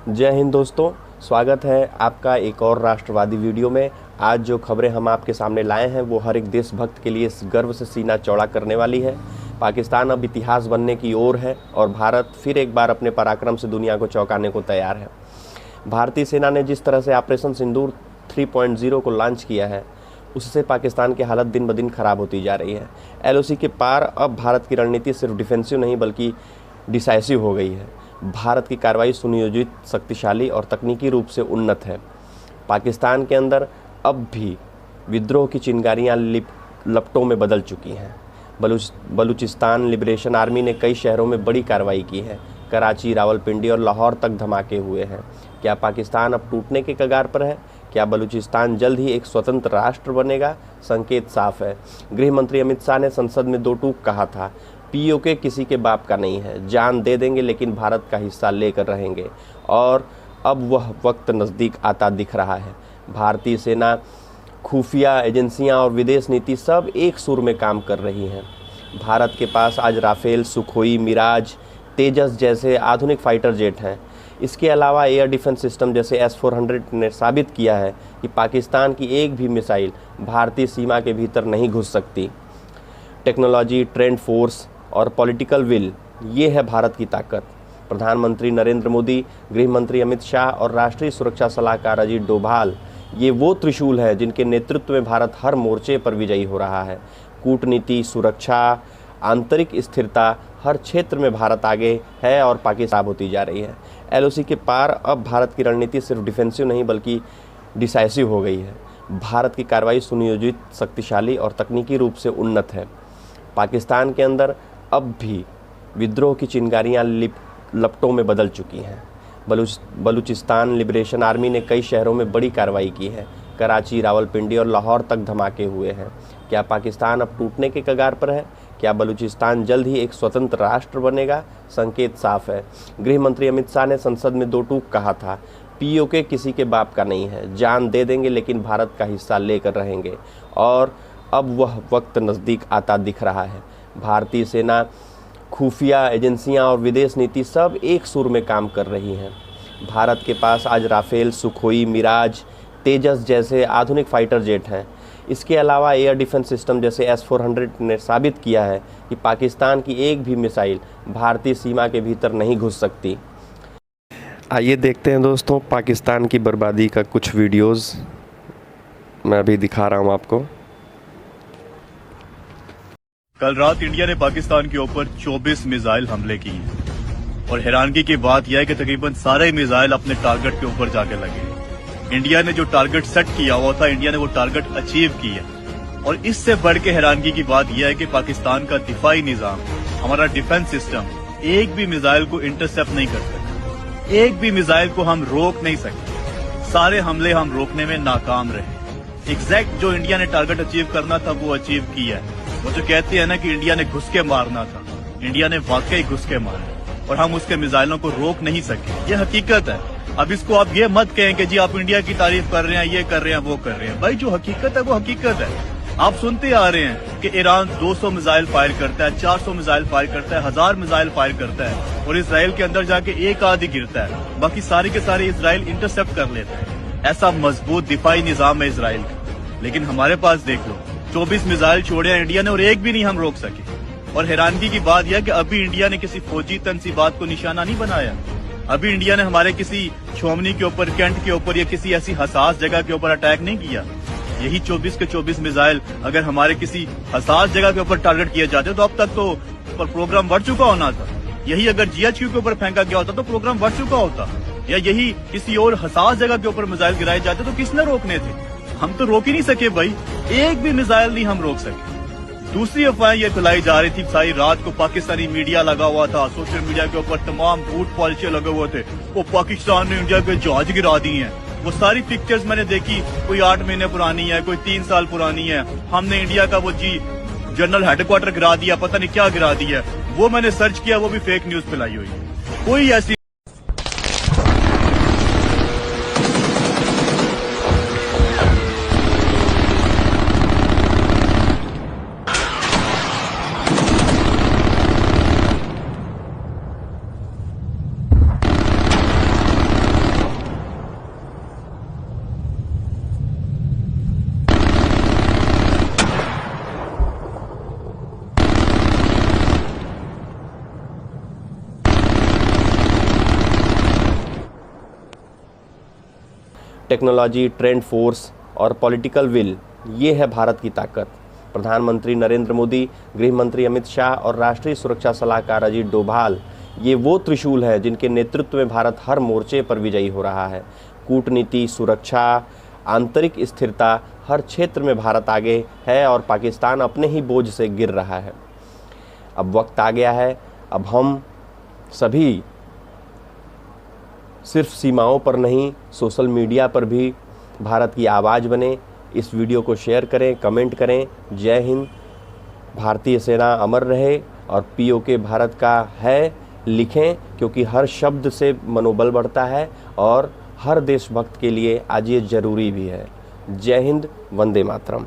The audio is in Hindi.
जय हिंद दोस्तों, स्वागत है आपका एक और राष्ट्रवादी वीडियो में। आज जो खबरें हम आपके सामने लाए हैं वो हर एक देशभक्त के लिए गर्व से सीना चौड़ा करने वाली है। पाकिस्तान अब इतिहास बनने की ओर है और भारत फिर एक बार अपने पराक्रम से दुनिया को चौंकाने को तैयार है। भारतीय सेना ने जिस तरह से ऑपरेशन सिंदूर 3.0 को लॉन्च किया है, उससे पाकिस्तान की हालत दिन ब दिन खराब होती जा रही है। LOC के पार अब भारत की रणनीति सिर्फ डिफेंसिव नहीं बल्कि डिसाइसिव हो गई है। भारत की कार्रवाई सुनियोजित, शक्तिशाली और तकनीकी रूप से उन्नत है। पाकिस्तान के अंदर अब भी विद्रोह की चिंगारियां लपटों में बदल चुकी हैं। बलूचिस्तान लिबरेशन आर्मी ने कई शहरों में बड़ी कार्रवाई की है। कराची, रावलपिंडी और लाहौर तक धमाके हुए हैं। क्या पाकिस्तान अब टूटने के कगार पर है? क्या बलूचिस्तान जल्द ही एक स्वतंत्र राष्ट्र बनेगा? संकेत साफ है। गृह मंत्री अमित शाह ने संसद में दो टूक कहा था, POK किसी के बाप का नहीं है, जान दे देंगे लेकिन भारत का हिस्सा लेकर रहेंगे। और अब वह वक्त नज़दीक आता दिख रहा है। भारतीय सेना, खुफिया एजेंसियां और विदेश नीति सब एक सुर में काम कर रही हैं। भारत के पास आज राफेल, सुखोई, मिराज, तेजस जैसे आधुनिक फाइटर जेट हैं। इसके अलावा एयर डिफेंस सिस्टम जैसे S-400 ने साबित किया है कि पाकिस्तान की एक भी मिसाइल भारतीय सीमा के भीतर नहीं घुस सकती। टेक्नोलॉजी, ट्रेंड फोर्स और पॉलिटिकल विल, ये है भारत की ताकत। प्रधानमंत्री नरेंद्र मोदी, गृह मंत्री अमित शाह और राष्ट्रीय सुरक्षा सलाहकार अजीत डोभाल, ये वो त्रिशूल हैं जिनके नेतृत्व में भारत हर मोर्चे पर विजयी हो रहा है। कूटनीति, सुरक्षा, आंतरिक स्थिरता, हर क्षेत्र में भारत आगे है और पाकिस्तान होती जा रही है। LOC के पार अब भारत की रणनीति सिर्फ डिफेंसिव नहीं बल्कि डिसाइसिव हो गई है। भारत की कार्रवाई सुनियोजित, शक्तिशाली और तकनीकी रूप से उन्नत है। पाकिस्तान के अंदर अब भी विद्रोह की चिंगारियां लपटों में बदल चुकी हैं। बलूचिस्तान लिबरेशन आर्मी ने कई शहरों में बड़ी कार्रवाई की है। कराची, रावलपिंडी और लाहौर तक धमाके हुए हैं। क्या पाकिस्तान अब टूटने के कगार पर है? क्या बलूचिस्तान जल्द ही एक स्वतंत्र राष्ट्र बनेगा? संकेत साफ है। गृह मंत्री अमित शाह ने संसद में दो टूक कहा था, POK किसी के बाप का नहीं है, जान दे देंगे लेकिन भारत का हिस्सा लेकर रहेंगे। और अब वह वक्त नज़दीक आता दिख रहा है। भारतीय सेना, खुफिया एजेंसियां और विदेश नीति सब एक सुर में काम कर रही हैं। भारत के पास आज राफेल, सुखोई, मिराज, तेजस जैसे आधुनिक फाइटर जेट हैं। इसके अलावा एयर डिफेंस सिस्टम जैसे S-400 ने साबित किया है कि पाकिस्तान की एक भी मिसाइल भारतीय सीमा के भीतर नहीं घुस सकती। आइए देखते हैं दोस्तों पाकिस्तान की बर्बादी का कुछ वीडियोस। मैं अभी दिखा रहा हूँ आपको। कल रात इंडिया ने पाकिस्तान के ऊपर 24 मिसाइल हमले किए और हैरानगी की बात यह है कि तकरीबन सारे मिसाइल अपने टारगेट के ऊपर जाके लगे। इंडिया ने जो टारगेट सेट किया हुआ था, इंडिया ने वो टारगेट अचीव किया। और इससे बढ़ के हैरानगी की बात यह है कि पाकिस्तान का दिफाई निजाम, हमारा डिफेंस सिस्टम एक भी मिसाइल को इंटरसेप्ट नहीं कर सकता, एक भी मिसाइल को हम रोक नहीं सकते। सारे हमले हम रोकने में नाकाम रहे। एग्जैक्ट जो इंडिया ने टारगेट अचीव करना था वो अचीव किया है। वो जो कहते हैं ना कि इंडिया ने घुस के मारना था, इंडिया ने वाकई घुस के मारा और हम उसके मिसाइलों को रोक नहीं सके। ये हकीकत है। अब इसको आप ये मत कहें कि जी आप इंडिया की तारीफ कर रहे हैं, ये कर रहे हैं, वो कर रहे हैं। भाई जो हकीकत है वो हकीकत है। आप सुनते आ रहे हैं कि ईरान 200 मिसाइल फायर करता है, 400 मिसाइल फायर करता है, 1000 मिसाइल फायर करता है और इसराइल के अंदर जाके एक आधी गिरता है, बाकी सारे के सारे इसराइल इंटरसेप्ट कर लेता है। ऐसा मजबूत दिफाई निजाम है इसराइल का। लेकिन हमारे पास देख लो, 24 मिसाइल छोड़े हैं इंडिया ने और एक भी नहीं हम रोक सके। और हैरानगी की बात यह कि अभी इंडिया ने किसी फौजी तनसीबात को निशाना नहीं बनाया। अभी इंडिया ने हमारे किसी छोमनी के ऊपर, कैंट के ऊपर या किसी ऐसी हसास जगह के ऊपर अटैक नहीं किया। यही 24 के 24 मिसाइल अगर हमारे किसी हसास जगह के ऊपर टारगेट किए जाते तो अब तक तो प्रोग्राम बढ़ चुका होना था। यही अगर GHQ के ऊपर फेंका गया होता तो प्रोग्राम बढ़ चुका होता। या यही किसी और हसास जगह के ऊपर मिसाइल गिराए जाते तो किसने रोकने थे? हम तो रोक ही नहीं सके भाई, एक भी मिसाइल नहीं हम रोक सके। दूसरी अफवाहें ये फैलाई जा रही थी, सारी रात को पाकिस्तानी मीडिया लगा हुआ था, सोशल मीडिया के ऊपर तमाम झूठ पॉलिसी लगे हुए थे। वो पाकिस्तान ने इंडिया के जहाज गिरा दी हैं। वो सारी पिक्चर्स मैंने देखी, कोई 8 महीने पुरानी है, कोई 3 साल पुरानी है। हमने इंडिया का वो जनरल हेडक्वार्टर गिरा दिया, पता नहीं क्या गिरा दिया। वो मैंने सर्च किया, वो भी फेक न्यूज फैलाई हुई है। कोई ऐसी टेक्नोलॉजी, ट्रेंड फोर्स और पॉलिटिकल विल, ये है भारत की ताकत। प्रधानमंत्री नरेंद्र मोदी, गृह मंत्री अमित शाह और राष्ट्रीय सुरक्षा सलाहकार अजीत डोभाल, ये वो त्रिशूल है जिनके नेतृत्व में भारत हर मोर्चे पर विजयी हो रहा है। कूटनीति, सुरक्षा, आंतरिक स्थिरता, हर क्षेत्र में भारत आगे है और पाकिस्तान अपने ही बोझ से गिर रहा है। अब वक्त आ गया है, अब हम सभी सिर्फ सीमाओं पर नहीं, सोशल मीडिया पर भी भारत की आवाज़ बने। इस वीडियो को शेयर करें, कमेंट करें। जय हिंद, भारतीय सेना अमर रहे और POK भारत का है लिखें, क्योंकि हर शब्द से मनोबल बढ़ता है और हर देशभक्त के लिए आज ये ज़रूरी भी है। जय हिंद, वंदे मातरम।